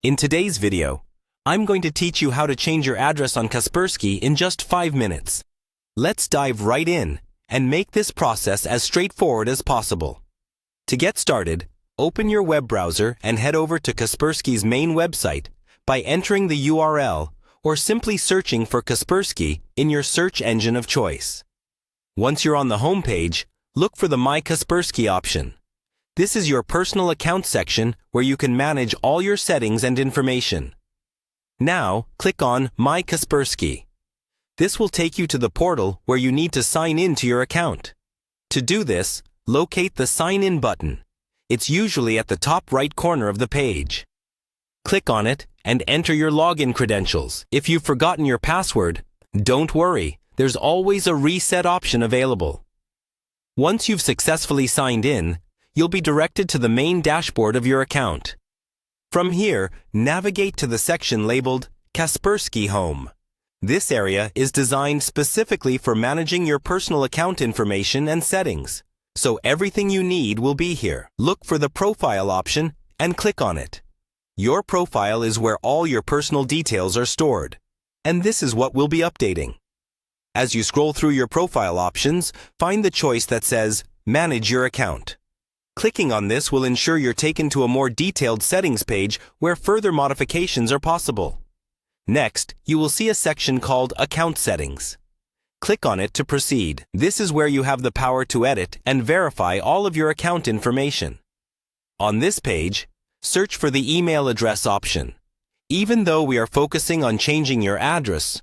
In today's video, I'm going to teach you how to change your address on Kaspersky in just 5 minutes. Let's dive right in and make this process as straightforward as possible. To get started, open your web browser and head over to Kaspersky's main website by entering the URL or simply searching for Kaspersky in your search engine of choice. Once you're on the home page, look for the My Kaspersky option. This is your personal account section where you can manage all your settings and information. Now, click on My Kaspersky. This will take you to the portal where you need to sign in to your account. To do this, locate the Sign In button. It's usually at the top right corner of the page. Click on it and enter your login credentials. If you've forgotten your password, don't worry, there's always a reset option available. Once you've successfully signed in, you'll be directed to the main dashboard of your account. From here, navigate to the section labeled Kaspersky Home. This area is designed specifically for managing your personal account information and settings, so everything you need will be here. Look for the Profile option and click on it. Your profile is where all your personal details are stored, and this is what we'll be updating. As you scroll through your profile options, find the choice that says Manage Your Account. Clicking on this will ensure you're taken to a more detailed settings page where further modifications are possible. Next, you will see a section called Account Settings. Click on it to proceed. This is where you have the power to edit and verify all of your account information. On this page, search for the email address option. Even though we are focusing on changing your address,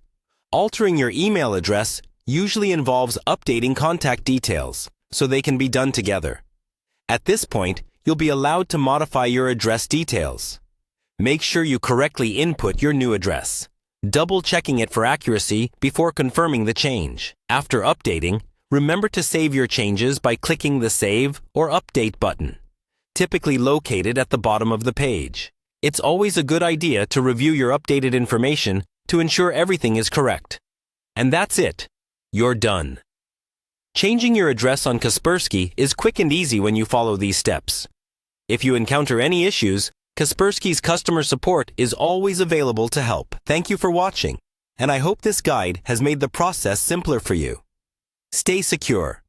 altering your email address usually involves updating contact details, so they can be done together. At this point, you'll be allowed to modify your address details. Make sure you correctly input your new address, double-checking it for accuracy before confirming the change. After updating, remember to save your changes by clicking the Save or Update button, typically located at the bottom of the page. It's always a good idea to review your updated information to ensure everything is correct. And that's it. You're done. Changing your address on Kaspersky is quick and easy when you follow these steps. If you encounter any issues, Kaspersky's customer support is always available to help. Thank you for watching, and I hope this guide has made the process simpler for you. Stay secure.